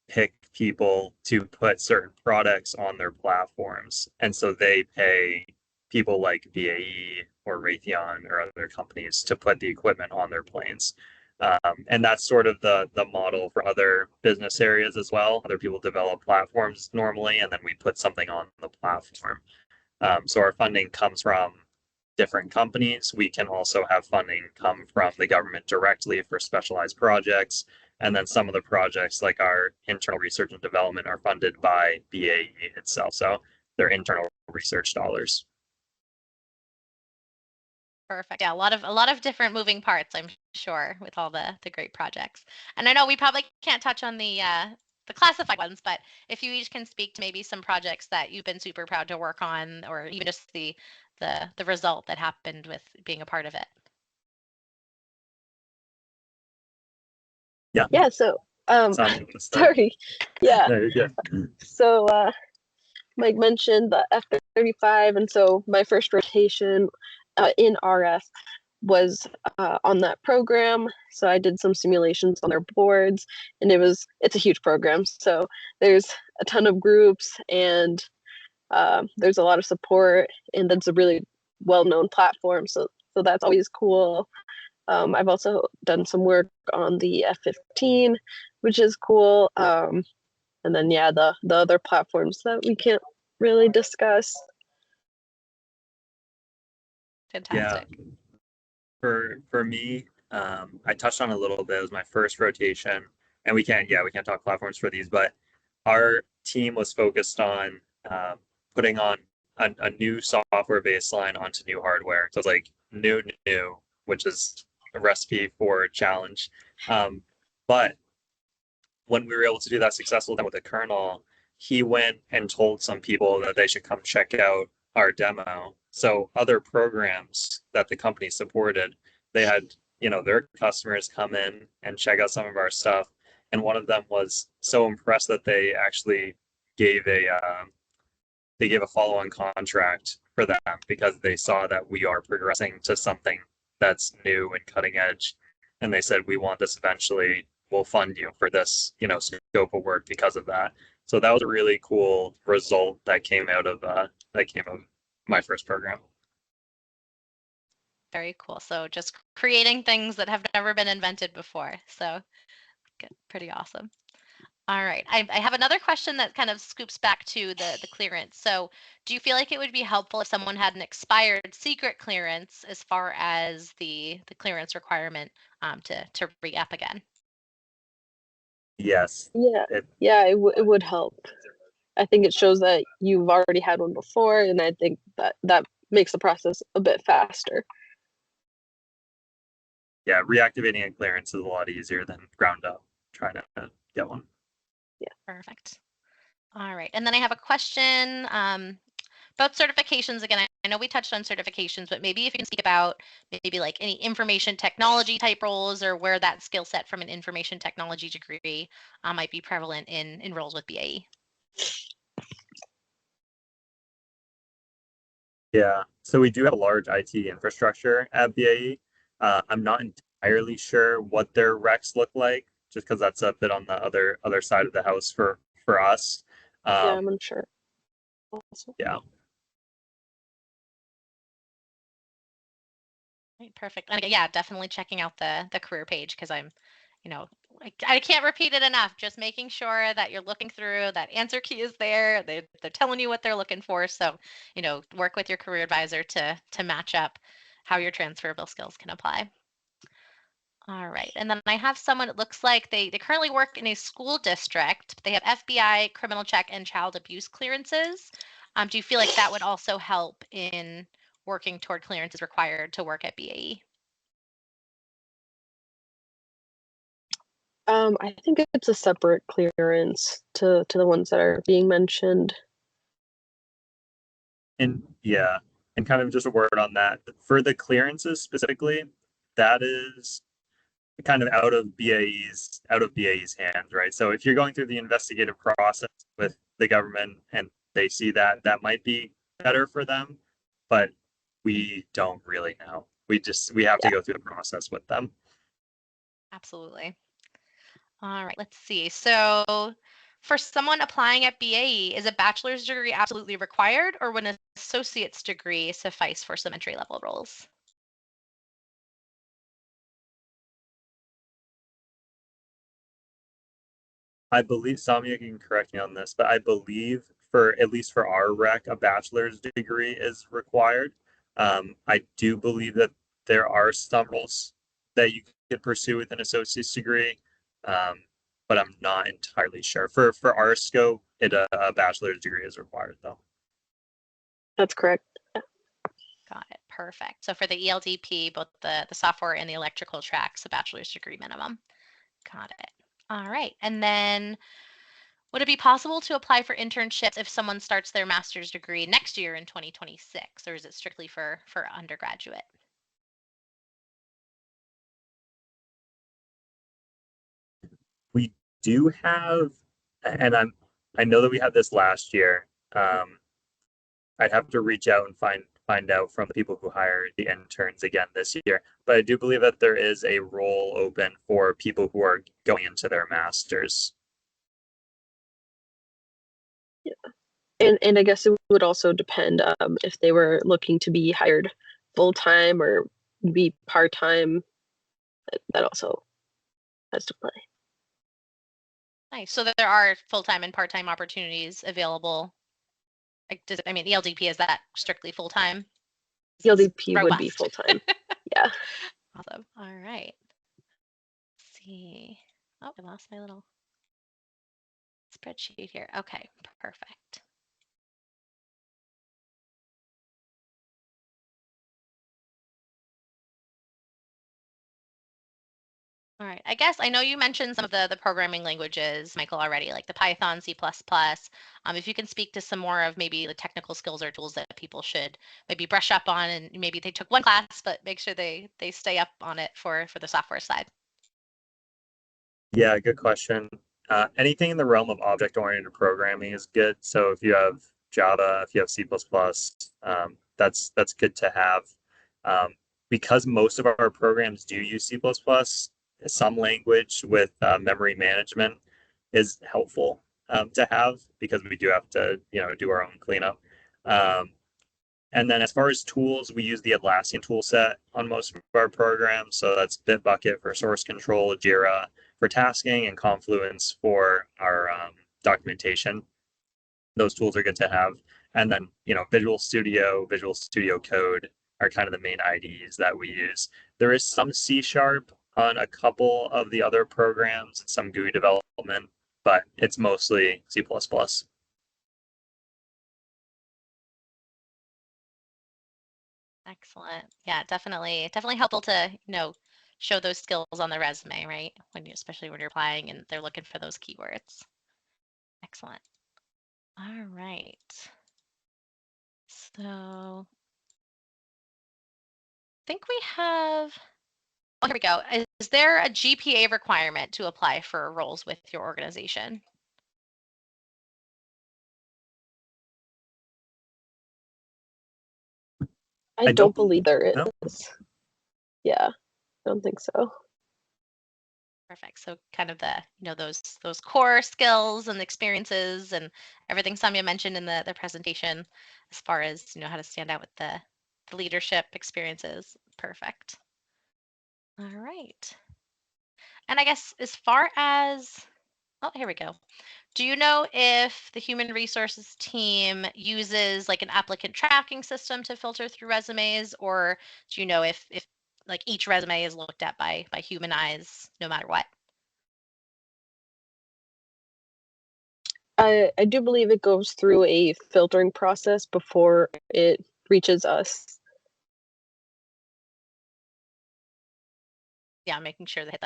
pick people to put certain products on their platforms. And so they pay people like BAE or Raytheon or other companies to put the equipment on their planes. And that's sort of the model for other business areas as well. Other people develop platforms normally, and then we put something on the platform. So our funding comes from different companies. We can also have funding come from the government directly for specialized projects. And then some of the projects, like our internal research and development, are funded by BAE itself. So they're internal research dollars.
Perfect. Yeah, a lot of different moving parts, I'm sure, with all the great projects. And I know we probably can't touch on the classified ones, but if you each can speak to maybe some projects that you've been super proud to work on, or even just the result that happened with being a part of it.
Yeah.
Yeah, so sorry. Yeah.
There you go.
So Mike mentioned the F-35, and so my first rotation in RF was on that program. So I did some simulations on their boards, and it's a huge program. So there's a ton of groups, and there's a lot of support, and that's a really well-known platform. So that's always cool. I've also done some work on the F-15, which is cool. And then yeah, the other platforms that we can't really discuss.
Fantastic.
Yeah. For me, I touched on a little bit. It was my first rotation, and we can't talk platforms for these, but our team was focused on putting on a new software baseline onto new hardware. So it's like new, which is a recipe for a challenge. But when we were able to do that successfully with the kernel, he went and told some people that they should come check out our demo. So other programs that the company supported, they had, their customers come in and check out some of our stuff. And one of them was so impressed that they actually gave a follow-on contract for them because they saw that we are progressing to something that's new and cutting edge. And they said, we want this eventually. We'll fund you for this, scope of work because of that. So that was a really cool result that came out of my first program.
Very cool. So just creating things that have never been invented before. So good, pretty awesome. All right. I have another question that kind of scoops back to the clearance. So do you feel like it would be helpful if someone had an expired secret clearance as far as the clearance requirement to re-up again?
Yes.
Yeah,
It,
yeah, it would help. I think it shows that you've already had one before, and I think that makes the process a bit faster.
yeah, reactivating a clearance is a lot easier than ground up trying to get one.
Perfect. All right. And then I have a question about certifications again. I know we touched on certifications, but maybe if you can speak about maybe like any information technology type roles or where that skill set from an information technology degree might be prevalent in roles with BAE.
Yeah, so we do have a large IT infrastructure at BAE. I'm not entirely sure what their recs look like, just because that's a bit on the other side of the house for us.
Yeah, I'm
Um,
unsure. Also.
yeah,
Right, perfect. And yeah, definitely checking out the career page because I'm, you know, I can't repeat it enough. Just making sure that you're looking through that answer key is there. They're telling you what they're looking for. So, work with your career advisor to match up how your transferable skills can apply. All right. And then I have someone, it looks like they currently work in a school district. They have FBI, criminal check, and child abuse clearances. Do you feel like that would also help in working toward clearances required to work at BAE?
I think it's a separate clearance to the ones that are being mentioned.
and yeah, and kind of just a word on that. For the clearances specifically, that is kind of out of BAE's hands, right? So if you're going through the investigative process with the government and they see that, that might be better for them, but we don't really know. We have to
Yeah.
go through the process with them.
Absolutely. All right, let's see. So, for someone applying at BAE, is a bachelor's degree absolutely required, or would an associate's degree suffice for some entry level roles?
I believe Samia can correct me on this, but I believe for at least for our rec, a bachelor's degree is required. I do believe that there are some roles that you could pursue with an associate's degree, um, but I'm not entirely sure. For our scope, a bachelor's degree is required though.
That's correct.
Got it. Perfect. So for the ELDP, both the software and the electrical tracks, a bachelor's degree minimum. Got it. All right. And then would it be possible to apply for internships if someone starts their master's degree next year in 2026, or is it strictly for undergraduate?
We do have, and I know that we had this last year. I'd have to reach out and find out from the people who hire the interns again this year. But I do believe that there is a role open for people who are going into their masters.
Yeah. And I guess it would also depend if they were looking to be hired full time or be part time. That also has to play.
Nice. So there are full-time and part-time opportunities available. Like, I mean, ELDP, is that strictly full-time?
ELDP would be
Robust.
full time. Yeah.
Awesome. All right. Let's see. Oh, I lost my little spreadsheet here. Okay, perfect. All right. I guess I know you mentioned some of the programming languages, Michael, already, like the Python, C++. If you can speak to some more of maybe the technical skills or tools that people should maybe brush up on, and maybe they took one class, but make sure they stay up on it for the software side.
Yeah, good question. Anything in the realm of object-oriented programming is good. So if you have Java, if you have C++, that's good to have. Because most of our programs do use C++, some language with memory management is helpful to have because we do have to, do our own cleanup. Um, And then as far as tools, we use the Atlassian tool set on most of our programs. So that's Bitbucket for source control, Jira for tasking, and Confluence for our documentation. Those tools are good to have. And then, Visual Studio, Visual Studio Code are kind of the main IDEs that we use. There is some C# on a couple of the other programs, some GUI development, but it's mostly C++.
Excellent. Yeah, definitely helpful to, show those skills on the resume, right? Especially when you're applying and they're looking for those keywords. Excellent. All right. So I think we have, oh, here we go. Is there a GPA requirement to apply for roles with your organization?
I don't
believe
believe there is.
no.
Yeah, I don't think so.
Perfect. So kind of the, those core skills and experiences and everything Samia mentioned in the presentation as far as, how to stand out with the leadership experiences. Perfect. All right. And I guess as far as, oh, here we go. Do you know if the human resources team uses like an applicant tracking system to filter through resumes, or do you know if like each resume is looked at by human eyes no matter what?
I do believe it goes through a filtering process before it reaches us.
Yeah, making sure they hit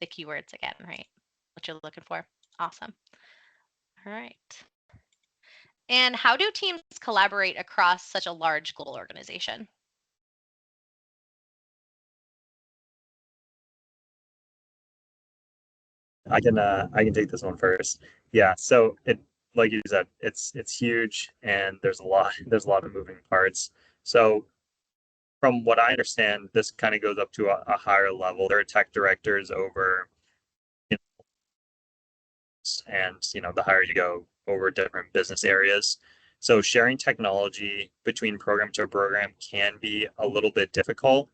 the keywords again, right? What you're looking for. Awesome. All right. And how do teams collaborate across such a large global organization?
I can take this one first. Yeah, so it, like you said, it's huge and there's a lot of moving parts. So from what I understand, this kind of goes up to a higher level. There are tech directors over, and the higher you go over different business areas. So sharing technology between program to program can be a little bit difficult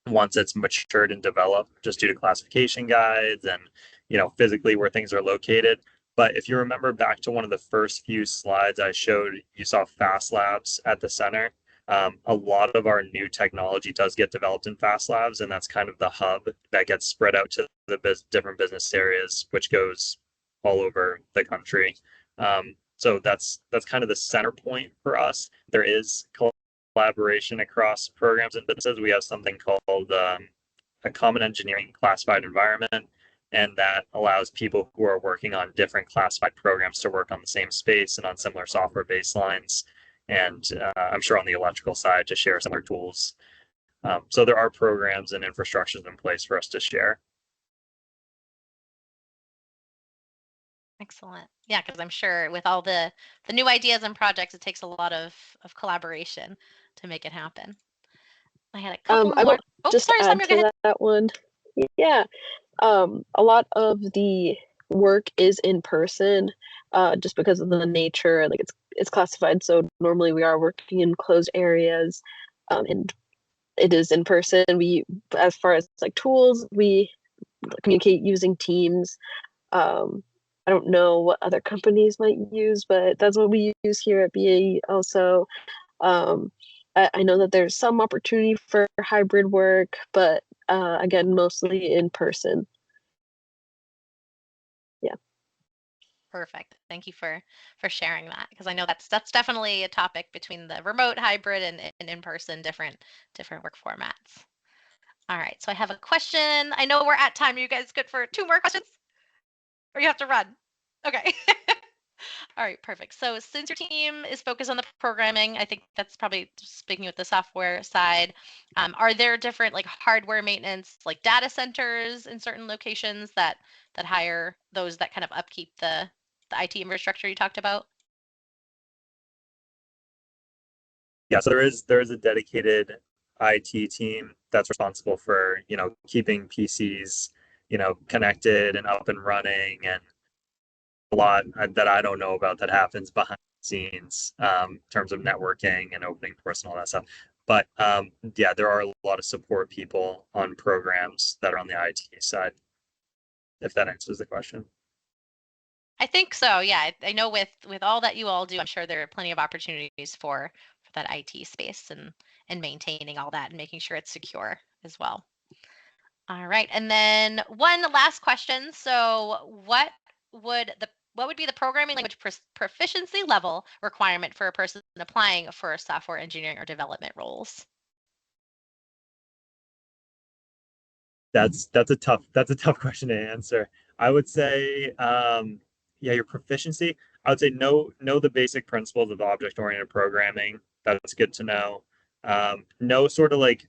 once it's matured and developed, just due to classification guides and physically where things are located. But if you remember back to one of the first few slides I showed, you saw Fast Labs at the center. A lot of our new technology does get developed in Fast Labs, and that's kind of the hub that gets spread out to the different business areas, which goes all over the country. So that's kind of the center point for us. There is collaboration across programs and businesses. We have something called a common engineering classified environment, and that allows people who are working on different classified programs to work on the same space and on similar software baselines. And I'm sure on the electrical side to share similar tools. So there are programs and infrastructures in place for us to share.
Excellent. Yeah, because I'm sure with all the new ideas and projects, it takes a lot of collaboration to make it happen. I had a couple
I
more.
will
Oh,
just
sorry,
add
Samir, go ahead.
to that one. Yeah, a lot of the work is in person, just because of the nature. Like it's classified, so normally we are working in closed areas, and it is in person. We, as far as like tools, we communicate using Teams. I don't know what other companies might use, but that's what we use here at BAE also. Um, I know that there's some opportunity for hybrid work, but again, mostly in person. Yeah.
Perfect. Thank you for sharing that, because I know that's definitely a topic between the remote, hybrid, and in person, different work formats. All right. So I have a question. I know we're at time. Are you guys good for two more questions, or you have to run? Okay. All right, perfect. So since your team is focused on the programming, I think that's probably speaking with the software side. Are there different like hardware maintenance, like data centers in certain locations that hire those that kind of upkeep the IT infrastructure you talked about?
Yeah, so there is a dedicated IT team that's responsible for keeping PCs connected and up and running, and a lot that I don't know about that happens behind scenes in terms of networking and opening doors and all that stuff. But yeah, there are a lot of support people on programs that are on the IT side, if that answers the question.
I think so. Yeah, I know with all that you all do, I'm sure there are plenty of opportunities for that IT space and maintaining all that and making sure it's secure as well. All right, and then one last question. So, what would be the programming language proficiency level requirement for a person applying for software engineering or development roles?
That's a tough question to answer. I would say, yeah, your proficiency. I would say know the basic principles of object-oriented programming. That's good to know. Know sort of like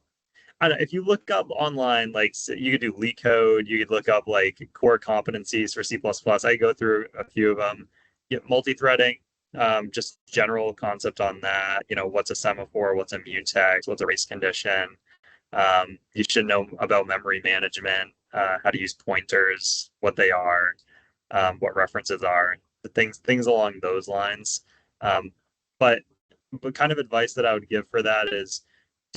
I don't know, if you look up online, like you could do LeetCode, you could look up like core competencies for C++. I go through a few of them. Multi-threading, just general concept on that. You know, what's a semaphore? What's a mutex? What's a race condition? You should know about memory management, how to use pointers, what they are, what references are, the things along those lines. Um, but kind of advice that I would give for that is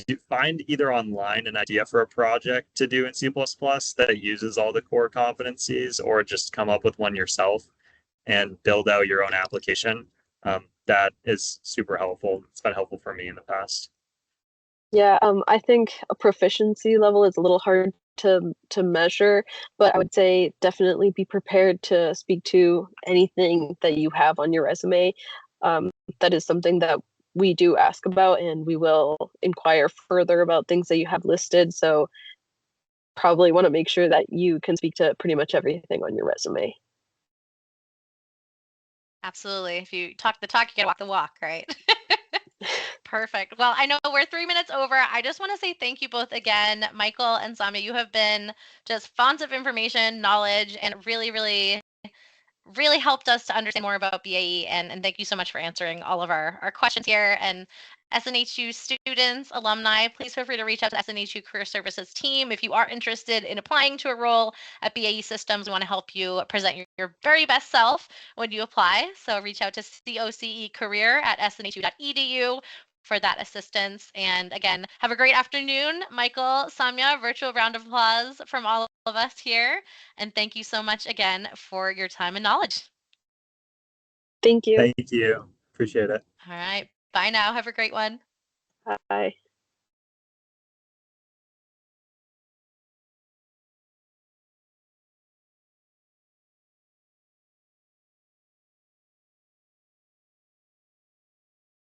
to find either online an idea for a project to do in C++ that uses all the core competencies, or just come up with one yourself and build out your own application. That is super helpful. It's been helpful for me in the past.
Yeah, I think a proficiency level is a little hard to measure, but I would say definitely be prepared to speak to anything that you have on your resume. That is something that we do ask about, and we will inquire further about things that you have listed. So probably want to make sure that you can speak to pretty much everything on your resume.
Absolutely. If you talk the talk, you gotta walk the walk, right? Perfect. Well, I know we're 3 minutes over. I just want to say thank you both again, Michael and Samya. You have been just fonts of information, knowledge, and really helped us to understand more about BAE. And thank you so much for answering all of our questions here. And SNHU students, alumni, please feel free to reach out to SNHU Career Services team if you are interested in applying to a role at BAE Systems. We want to help you present your very best self when you apply. So reach out to cocecareer@snhu.edu for that assistance. And again, have a great afternoon, Michael, Samya. Virtual round of applause from all of us here. And thank you so much again for your time and knowledge.
Thank you.
Thank you. Appreciate it.
All right. Bye now. Have a great one.
Bye.